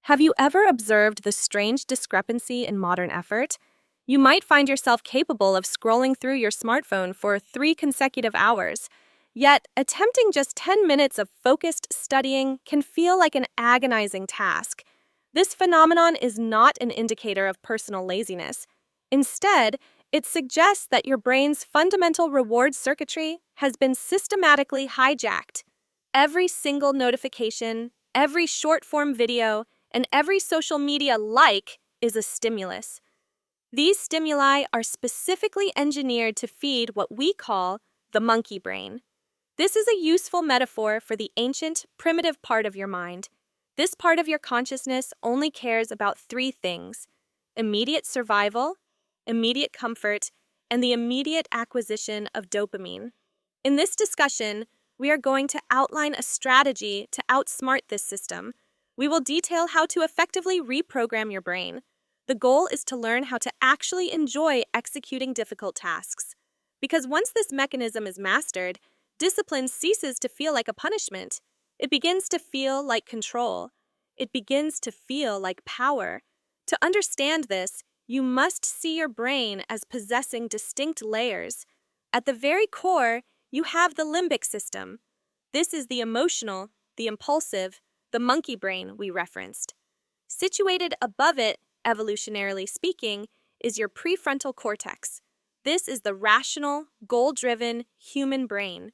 Have you ever observed the strange discrepancy in modern effort? You might find yourself capable of scrolling through your smartphone for 3 consecutive hours. Yet, attempting just 10 minutes of focused studying can feel like an agonizing task. This phenomenon is not an indicator of personal laziness. Instead, it suggests that your brain's fundamental reward circuitry has been systematically hijacked. Every single notification, every short-form video, and every social media like is a stimulus. These stimuli are specifically engineered to feed what we call the monkey brain. This is a useful metaphor for the ancient, primitive part of your mind. This part of your consciousness only cares about three things: immediate survival, immediate comfort, and the immediate acquisition of dopamine. In this discussion, we are going to outline a strategy to outsmart this system. We will detail how to effectively reprogram your brain. The goal is to learn how to actually enjoy executing difficult tasks. Because once this mechanism is mastered, discipline ceases to feel like a punishment. It begins to feel like control. It begins to feel like power. To understand this, you must see your brain as possessing distinct layers. At the very core, you have the limbic system. This is the emotional, the impulsive, the monkey brain we referenced. Situated above it, evolutionarily speaking, is your prefrontal cortex. This is the rational, goal-driven human brain.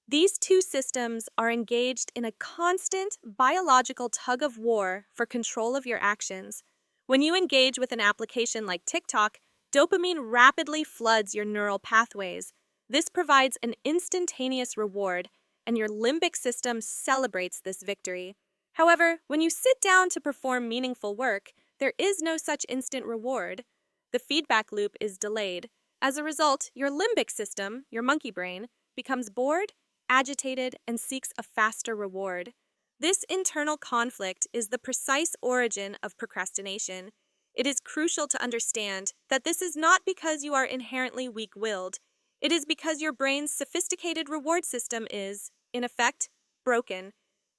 These two systems are engaged in a constant biological tug-of-war for control of your actions. When you engage with an application like TikTok, dopamine rapidly floods your neural pathways. This provides an instantaneous reward, and your limbic system celebrates this victory. However, when you sit down to perform meaningful work, there is no such instant reward. The feedback loop is delayed. As a result, your limbic system, your monkey brain, becomes bored, agitated, and seeks a faster reward. This internal conflict is the precise origin of procrastination. It is crucial to understand that this is not because you are inherently weak-willed. It is because your brain's sophisticated reward system is, in effect, broken.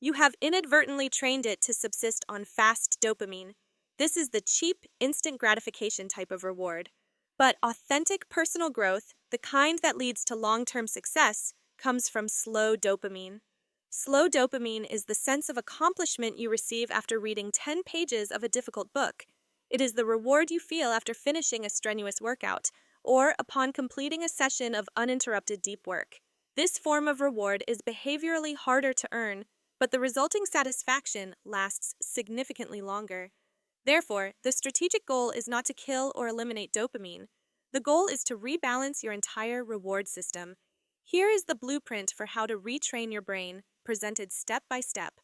You have inadvertently trained it to subsist on fast dopamine. This is the cheap, instant gratification type of reward. But authentic personal growth, the kind that leads to long-term success, comes from slow dopamine. Slow dopamine is the sense of accomplishment you receive after reading 10 pages of a difficult book. It is the reward you feel after finishing a strenuous workout, or upon completing a session of uninterrupted deep work. This form of reward is behaviorally harder to earn, but the resulting satisfaction lasts significantly longer. Therefore, the strategic goal is not to kill or eliminate dopamine. The goal is to rebalance your entire reward system. Here is the blueprint for how to retrain your brain, presented step by step.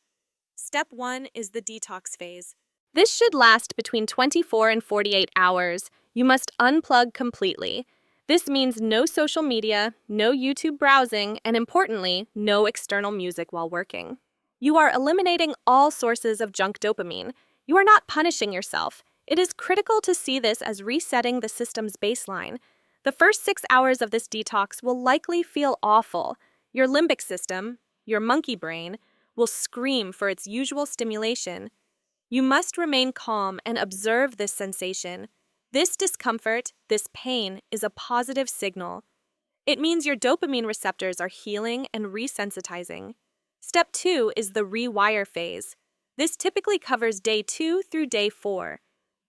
Step 1 is the detox phase. This should last between 24 and 48 hours. You must unplug completely. This means no social media, no YouTube browsing, and importantly, no external music while working. You are eliminating all sources of junk dopamine. You are not punishing yourself. It is critical to see this as resetting the system's baseline. The first 6 hours of this detox will likely feel awful. Your limbic system, your monkey brain, will scream for its usual stimulation. You must remain calm and observe this sensation. This discomfort, this pain, is a positive signal. It means your dopamine receptors are healing and resensitizing. Step 2 is the rewire phase. This typically covers day 2 through day 4.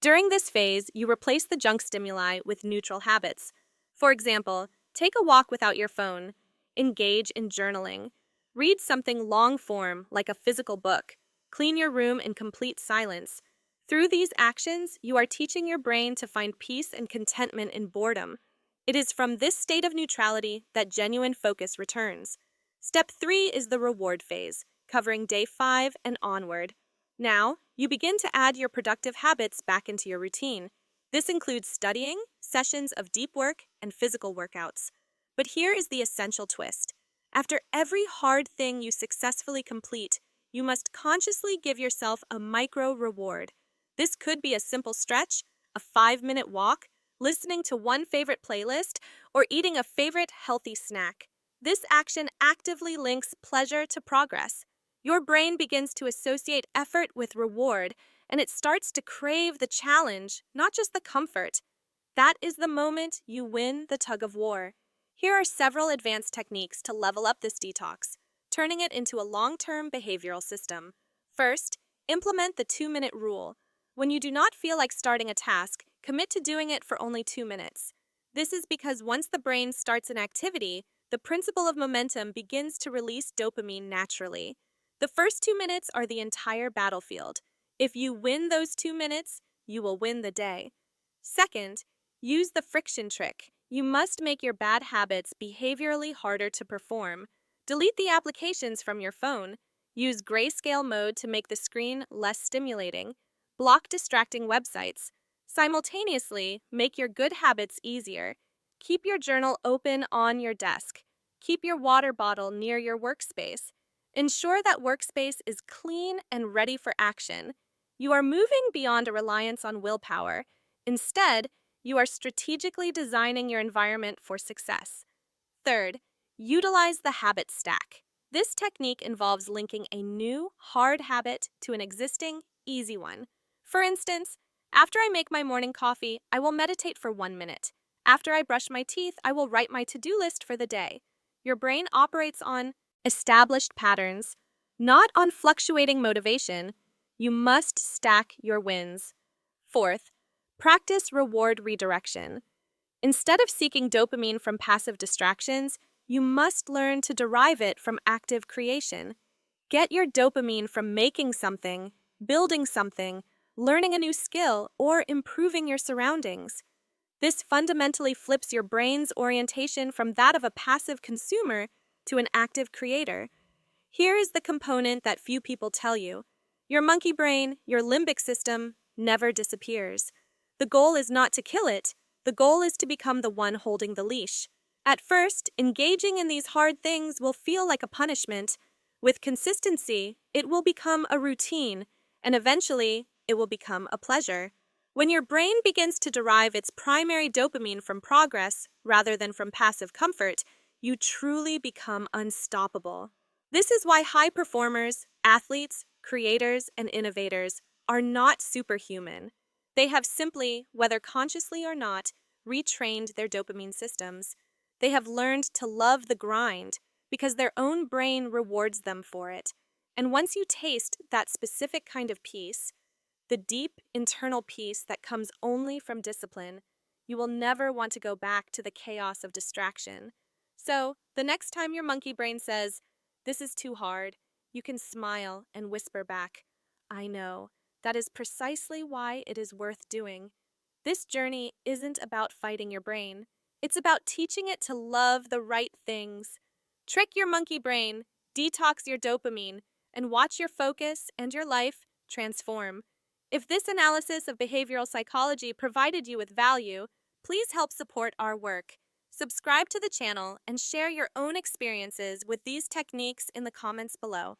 During this phase, you replace the junk stimuli with neutral habits. For example, take a walk without your phone, engage in journaling, read something long-form like a physical book, clean your room in complete silence. Through these actions, you are teaching your brain to find peace and contentment in boredom. It is from this state of neutrality that genuine focus returns. Step 3 is the reward phase, covering day 5 and onward. Now, you begin to add your productive habits back into your routine. This includes studying, sessions of deep work, and physical workouts. But here is the essential twist. After every hard thing you successfully complete, you must consciously give yourself a micro reward. This could be a simple stretch, a 5-minute walk, listening to one favorite playlist, or eating a favorite healthy snack. This action actively links pleasure to progress. Your brain begins to associate effort with reward, and it starts to crave the challenge, not just the comfort. That is the moment you win the tug of war. Here are several advanced techniques to level up this detox, turning it into a long-term behavioral system. First, implement the 2-minute rule. When you do not feel like starting a task, commit to doing it for only 2 minutes. This is because once the brain starts an activity, the principle of momentum begins to release dopamine naturally. The first 2 minutes are the entire battlefield. If you win those 2 minutes, you will win the day. Second, use the friction trick. You must make your bad habits behaviorally harder to perform. Delete the applications from your phone. Use grayscale mode to make the screen less stimulating. Block distracting websites. Simultaneously, make your good habits easier. Keep your journal open on your desk. Keep your water bottle near your workspace. Ensure that workspace is clean and ready for action. You are moving beyond a reliance on willpower. Instead, you are strategically designing your environment for success. Third, utilize the habit stack. This technique involves linking a new, hard habit to an existing, easy one. For instance, after I make my morning coffee, I will meditate for 1 minute. After I brush my teeth, I will write my to-do list for the day. Your brain operates on established patterns, not on fluctuating motivation. You must stack your wins. Fourth, practice reward redirection. Instead of seeking dopamine from passive distractions, you must learn to derive it from active creation. Get your dopamine from making something, building something, learning a new skill, or improving your surroundings. This fundamentally flips your brain's orientation from that of a passive consumer to an active creator. Here is the component that few people tell you. Your monkey brain, your limbic system, never disappears. The goal is not to kill it. The goal is to become the one holding the leash. At first, engaging in these hard things will feel like a punishment. With consistency, it will become a routine, and eventually, it will become a pleasure. When your brain begins to derive its primary dopamine from progress rather than from passive comfort, you truly become unstoppable. This is why high performers, athletes, creators, and innovators are not superhuman. They have simply, whether consciously or not, retrained their dopamine systems. They have learned to love the grind because their own brain rewards them for it. And once you taste that specific kind of peace, the deep internal peace that comes only from discipline, you will never want to go back to the chaos of distraction. So, the next time your monkey brain says, "This is too hard," you can smile and whisper back, "I know. That is precisely why it is worth doing." This journey isn't about fighting your brain. It's about teaching it to love the right things. Trick your monkey brain, detox your dopamine, and watch your focus and your life transform. If this analysis of behavioral psychology provided you with value, please help support our work. Subscribe to the channel and share your own experiences with these techniques in the comments below.